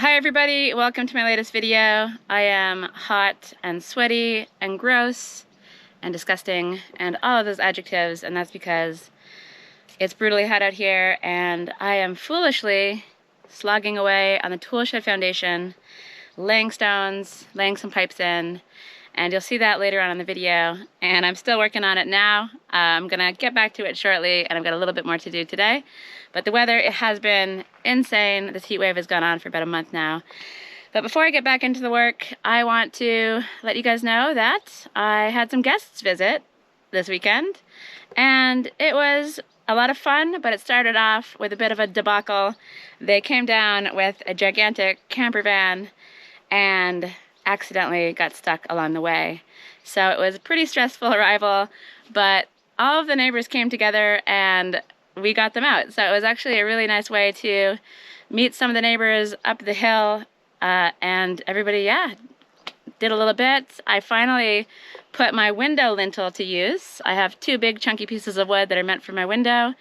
Hi everybody, welcome to my latest video. I am hot and sweaty and gross and disgusting and all of those adjectives, and that's because it's brutally hot out here and I am foolishly slogging away on the toolshed foundation, laying stones, laying some pipes in, and you'll see that later on in the video. And I'm still working on it now. I'm gonna get back to it shortly, and I've got a little bit more to do today. But the weather, it has been insane. This heat wave has gone on for about a month now. But before I get back into the work, I want to let you guys know that I had some guests visit this weekend, and it was a lot of fun, but it started off with a bit of a debacle. They came down with a gigantic camper van and accidentally got stuck along the way. So it was a pretty stressful arrival, but all of the neighbors came together and we got them out. So it was actually a really nice way to meet some of the neighbors up the hill, and everybody, yeah, did a little bit. I finally put my window lintel to use. I have two big chunky pieces of wood that are meant for my window,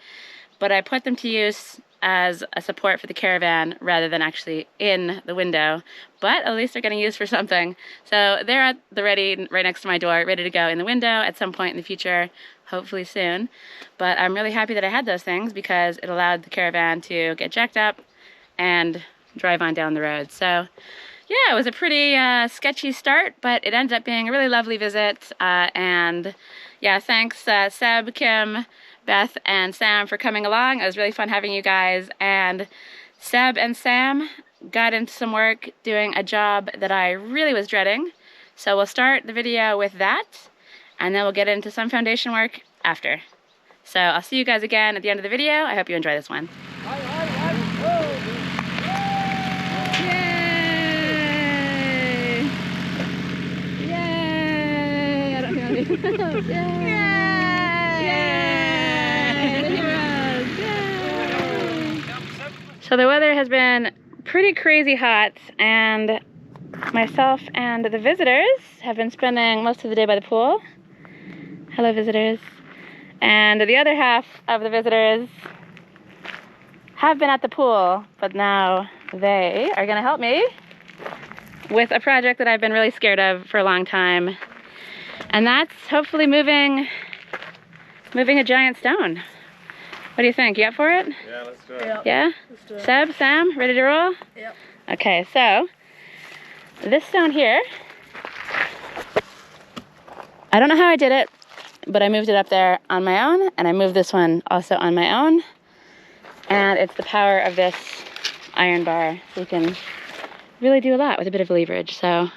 but I put them to use as a support for the caravan rather than actually in the window. But at least they're getting used for something. So they're at the ready, right next to my door, ready to go in the window at some point in the future, hopefully soon. But I'm really happy that I had those things because it allowed the caravan to get jacked up and drive on down the road. So yeah, it was a pretty sketchy start, but it ended up being a really lovely visit. And yeah, thanks Seb, Kim, Beth, and Sam for coming along. It was really fun having you guys. And Seb and Sam got into some work doing a job that I really was dreading. So we'll start the video with that, and then we'll get into some foundation work after. So I'll see you guys again at the end of the video. I hope you enjoy this one. So the weather has been pretty crazy hot, and myself and the visitors have been spending most of the day by the pool. Hello, visitors. And the other half of the visitors have been at the pool, but now they are gonna help me with a project that I've been really scared of for a long time. And that's hopefully moving a giant stone. What do you think? You up for it? Yeah, let's do it. Yeah? Let's do it. Seb, Sam, ready to roll? Yep. Okay, so this stone here, I don't know how I did it, but I moved it up there on my own, and I moved this one also on my own. And it's the power of this iron bar. So you can really do a lot with a bit of leverage. So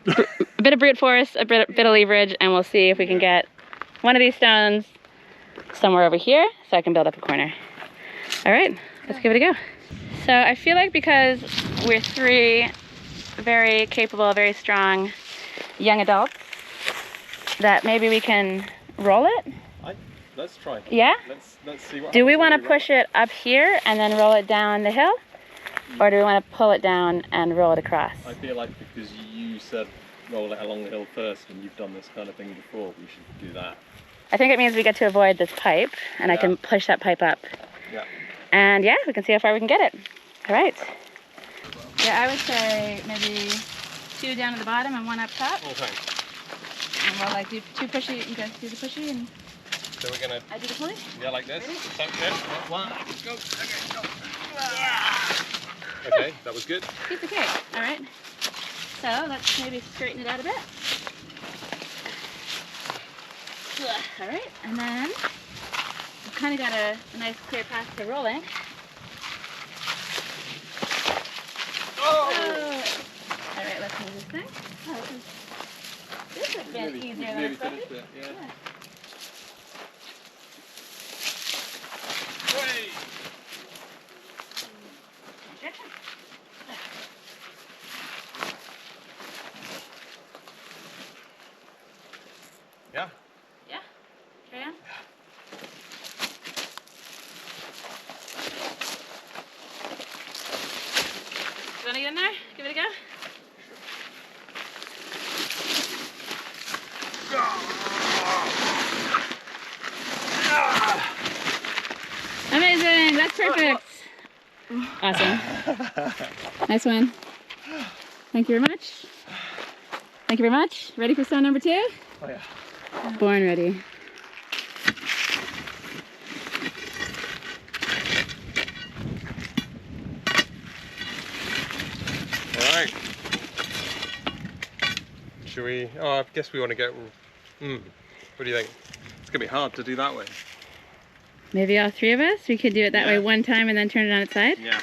a bit of brute force, a bit of leverage, and we'll see if we can get one of these stones somewhere over here so I can build up a corner. All right, let's give it a go. So I feel like because we're three very capable, very strong young adults, that maybe we can roll it. Let's try. Yeah? Let's see what Do we happens want when to we push it up here and then roll it down the hill? Or do we want to pull it down and roll it across? I feel like because you said roll it along the hill first and you've done this kind of thing before, we should do that. I think it means we get to avoid this pipe, and I can push that pipe up. Yeah. And yeah, we can see how far we can get it. All right. Yeah, I would say maybe 2 down at the bottom and 1 up top. Okay. And we'll like do 2 pushy, you guys do the pushy, and So we're gonna, I do the pulley? yeah, like this. Ready? Sound good? 1, go. Okay, go. Okay, that was good. Piece of cake. All right. So let's maybe straighten it out a bit. All right, and then we've kind of got a nice clear path to rolling. Oh. All right, let's move this thing. Oh, this has been easier than I expected. Yeah. Yeah. Yeah? Carry on? You want to get in there? Give it a go? Amazing! That's perfect! Awesome. Nice one. Thank you very much. Thank you very much. Ready for stone number 2? Oh yeah. Born ready. Alright. Should we? Oh, I guess we want to go. What do you think? It's going to be hard to do that way. Maybe all 3 of us? We could do it that way one time and then turn it on its side? Yeah.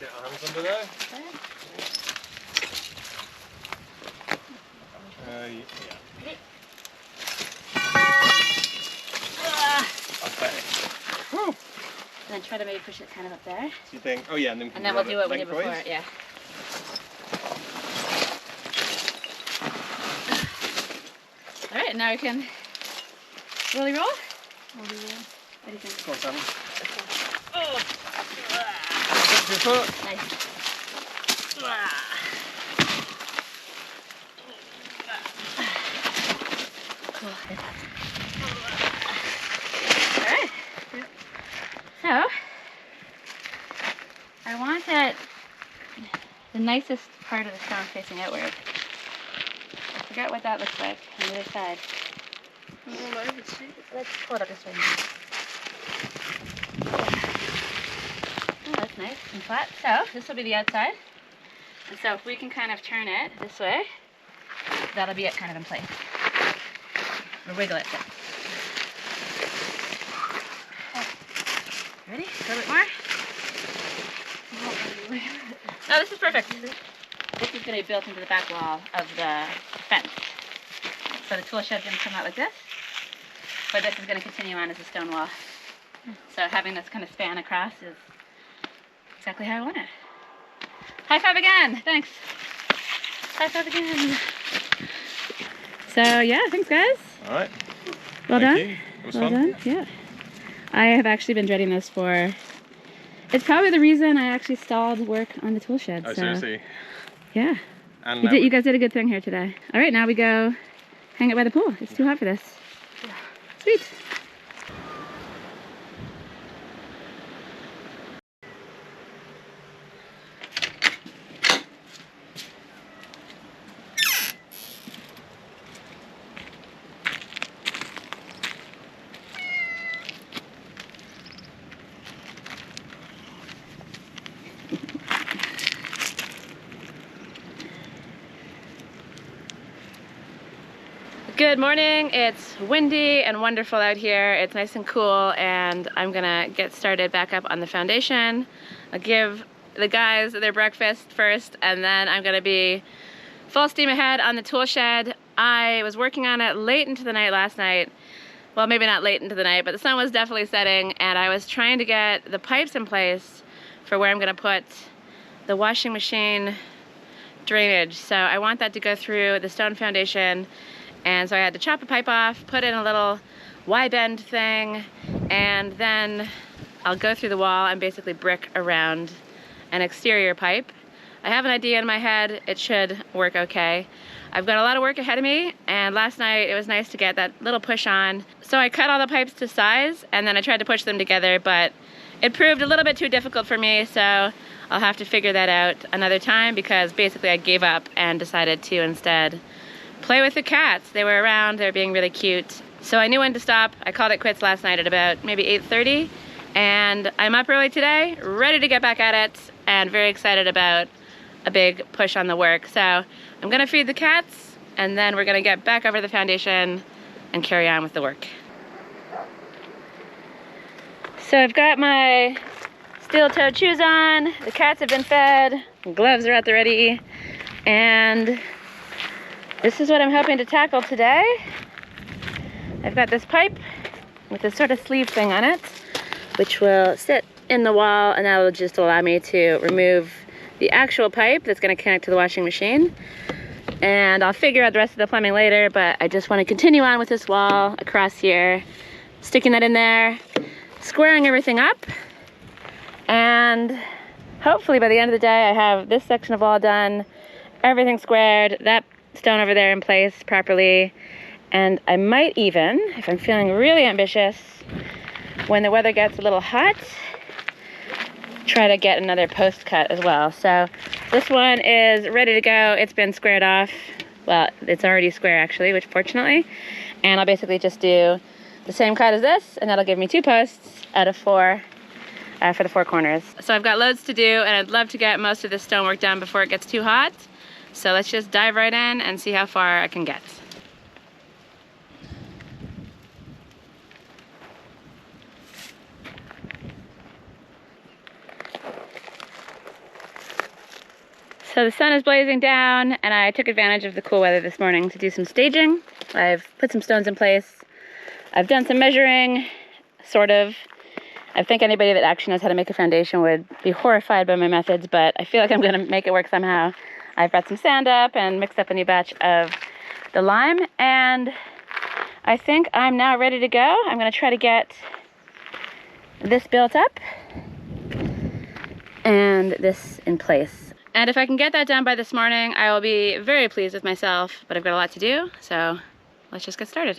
Get our hands under there. Yeah. Okay. Whew. And then try to maybe push it kind of up there. So you think? Oh yeah, and then we can we'll do what we did before. lengthwise? Yeah. All right, now we can rolly roll. What do you think? Go on, Sam. Oh. Up your foot. Nice. Cool. All right. So I want it the nicest part of the stone facing outward. I forgot what that looks like on the other side. Let's pull it up this way. Oh, that's nice and flat. So this will be the outside. And so if we can kind of turn it this way, that'll be it kind of in place. Or wiggle it. Ready? A little bit more? No, this is perfect. This is going to be built into the back wall of the fence. So the tool shed's going to come out like this, but this is going to continue on as a stone wall. So having this kind of span across is exactly how I want it. High five again! Thanks! High five again! So yeah, thanks guys. Alright. Well Thank done. you. It was Well fun. done. Yeah. I have actually been dreading this for... It's probably the reason I actually stalled work on the tool shed. Oh, so, seriously? yeah. And You guys did a good thing here today. All right, now we go hang it by the pool. It's too hot for this. Sweet. Good morning. It's windy and wonderful out here. It's nice and cool, and I'm gonna get started back up on the foundation. I'll give the guys their breakfast first, and then I'm gonna be full steam ahead on the tool shed. I was working on it late into the night last night. Well, maybe not late into the night, but the sun was definitely setting, and I was trying to get the pipes in place for where I'm gonna put the washing machine drainage. So I want that to go through the stone foundation. And so I had to chop a pipe off, put in a little Y-bend thing, and then I'll go through the wall and basically brick around an exterior pipe. I have an idea in my head. It should work okay. I've got a lot of work ahead of me, and last night it was nice to get that little push on. So I cut all the pipes to size, and then I tried to push them together, but it proved a little bit too difficult for me, so I'll have to figure that out another time, because basically I gave up and decided to instead play with the cats. They were around, they were being really cute. So I knew when to stop. I called it quits last night at about maybe 8:30, and I'm up early today, ready to get back at it, and very excited about a big push on the work. So I'm gonna feed the cats, and then we're gonna get back over the foundation and carry on with the work. So I've got my steel-toed shoes on, the cats have been fed, gloves are at the ready, and this is what I'm hoping to tackle today. I've got this pipe with this sort of sleeve thing on it, which will sit in the wall, and that will just allow me to remove the actual pipe that's going to connect to the washing machine. And I'll figure out the rest of the plumbing later, but I just want to continue on with this wall across here, sticking that in there, squaring everything up, and hopefully by the end of the day I have this section of wall done, everything squared, that stone over there in place properly, and I might even, if I'm feeling really ambitious, when the weather gets a little hot, try to get another post cut as well. So this one is ready to go. It's been squared off. Well, it's already square actually, which fortunately. And I'll basically just do the same cut as this, and that'll give me 2 posts out of 4 for the 4 corners. So I've got loads to do, and I'd love to get most of this stonework done before it gets too hot. So let's just dive right in and see how far I can get. So the sun is blazing down, and I took advantage of the cool weather this morning to do some staging. I've put some stones in place. I've done some measuring, sort of. I think anybody that actually knows how to make a foundation would be horrified by my methods, but I feel like I'm gonna make it work somehow. I've brought some sand up and mixed up a new batch of the lime, and I think I'm now ready to go. I'm gonna try to get this built up and this in place. And if I can get that done by this morning, I will be very pleased with myself, but I've got a lot to do, so let's just get started.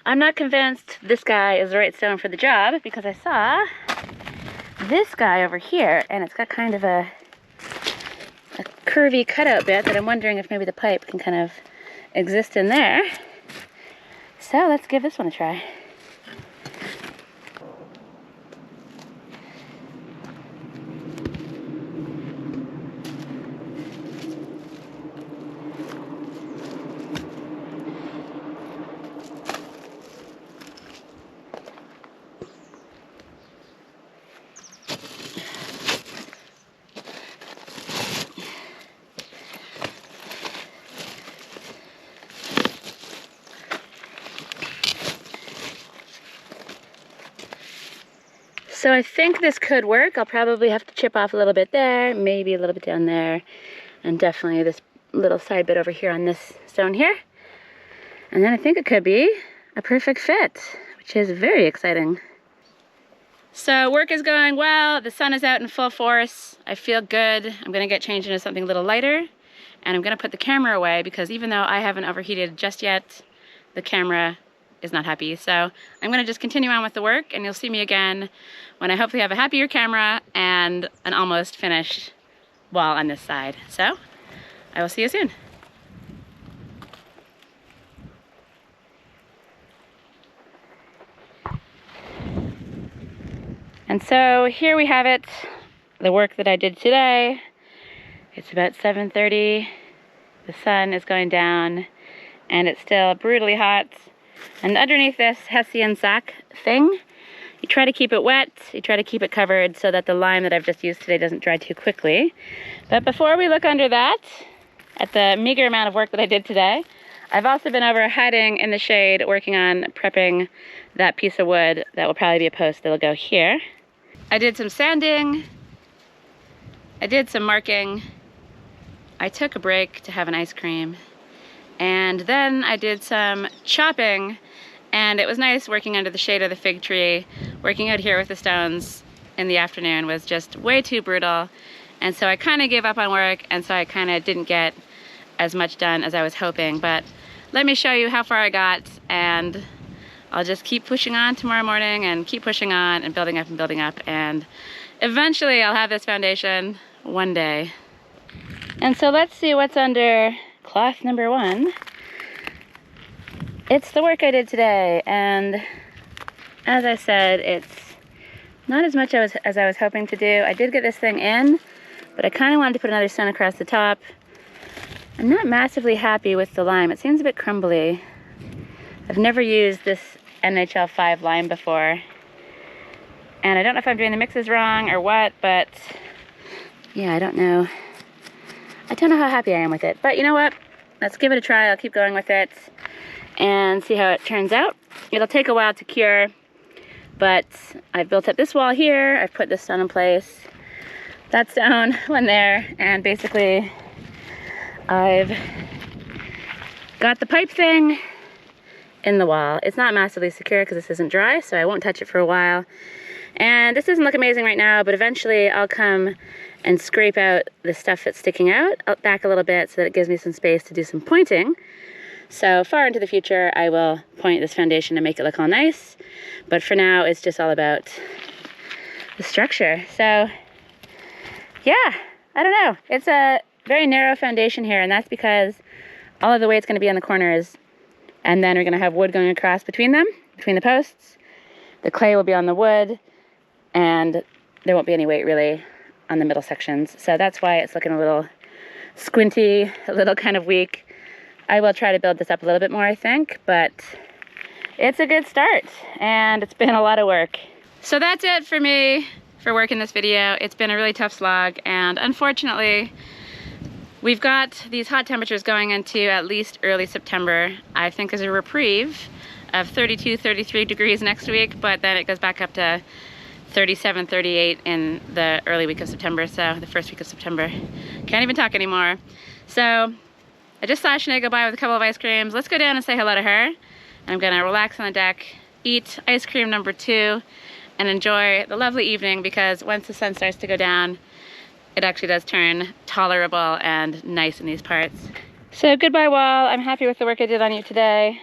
I'm not convinced this guy is the right stone for the job because I saw this guy over here and it's got kind of a curvy cutout bit that I'm wondering if maybe the pipe can kind of exist in there. So let's give this one a try. So I think this could work. I'll probably have to chip off a little bit there, maybe a little bit down there, and definitely this little side bit over here on this stone here. And then I think it could be a perfect fit, which is very exciting. So work is going well. The sun is out in full force. I feel good. I'm gonna get changed into something a little lighter, and I'm gonna put the camera away because even though I haven't overheated just yet, the camera is not happy. So I'm gonna just continue on with the work, and you'll see me again when I hopefully have a happier camera and an almost finished wall on this side. So I will see you soon. And so here we have it, the work that I did today. It's about 7:30. The sun is going down and it's still brutally hot. And underneath this hessian sack thing, you try to keep it wet, you try to keep it covered so that the lime that I've just used today doesn't dry too quickly. But before we look under that, at the meager amount of work that I did today, I've also been over hiding in the shade working on prepping that piece of wood that will probably be a post that'll go here. I did some sanding, I did some marking, I took a break to have an ice cream, and then I did some chopping, and it was nice working under the shade of the fig tree. Working out here with the stones in the afternoon was just way too brutal, and so I kind of gave up on work, and so I kind of didn't get as much done as I was hoping. But let me show you how far I got, and I'll just keep pushing on tomorrow morning and keep pushing on and building up, and eventually I'll have this foundation one day. And so let's see what's under cloth number 1. It's the work I did today, and as I said, it's not as much as I was hoping to do. I did get this thing in, but I kind of wanted to put another stone across the top. I'm not massively happy with the lime. It seems a bit crumbly. I've never used this NHL 5 lime before, and I don't know if I'm doing the mixes wrong or what, but yeah, I don't know. I don't know how happy I am with it, but you know what? Let's give it a try. I'll keep going with it and see how it turns out. It'll take a while to cure, but I've built up this wall here. I've put this stone in place. That stone went there, and basically I've got the pipe thing in the wall. It's not massively secure because this isn't dry, so I won't touch it for a while. And this doesn't look amazing right now, but eventually I'll come and scrape out the stuff that's sticking out back a little bit so that it gives me some space to do some pointing. So far into the future, I will point this foundation and make it look all nice. But for now, it's just all about the structure. So yeah, I don't know. It's a very narrow foundation here, and that's because all of the weight's gonna be on the corners, and then we're gonna have wood going across between them, between the posts. The clay will be on the wood, and there won't be any weight really on the middle sections. So that's why it's looking a little squinty, a little kind of weak. I will try to build this up a little bit more, I think, but it's a good start, and it's been a lot of work. So that's it for me for work in this video. It's been a really tough slog, and unfortunately, we've got these hot temperatures going into at least early September. I think there's a reprieve of 32, 33 degrees next week, but then it goes back up to 37, 38 in the early week of September, so the first week of September. Can't even talk anymore. So I just saw Sinead go by with a couple of ice creams. Let's go down and say hello to her. And I'm gonna relax on the deck, eat ice cream number 2, and enjoy the lovely evening, because once the sun starts to go down, it actually does turn tolerable and nice in these parts. So goodbye wall. I'm happy with the work I did on you today.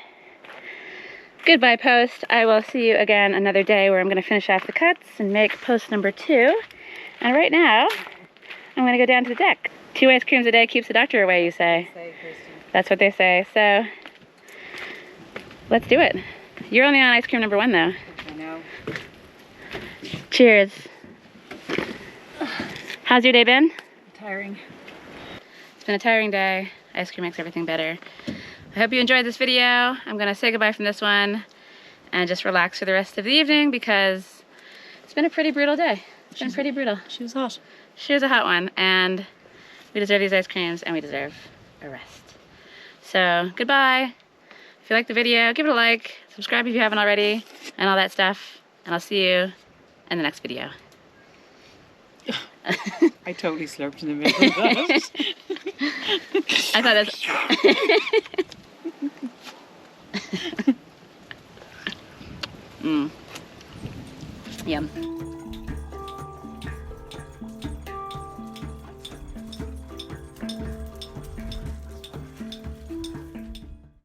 Goodbye, post. I will see you again another day where I'm going to finish off the cuts and make post number 2. And right now, I'm going to go down to the deck. 2 ice creams a day keeps the doctor away, you say. That's what they say. So, let's do it. You're only on ice cream number 1, though. I know. Cheers. How's your day been? Tiring. It's been a tiring day. Ice cream makes everything better. I hope you enjoyed this video. I'm going to say goodbye from this one and just relax for the rest of the evening because it's been a pretty brutal day. It's been pretty brutal. She was hot. She was a hot one, and we deserve these ice creams and we deserve a rest. So, goodbye. If you liked the video, give it a like, subscribe if you haven't already, and all that stuff. And I'll see you in the next video. I totally slurped in the middle of that. I thought that's... Yum.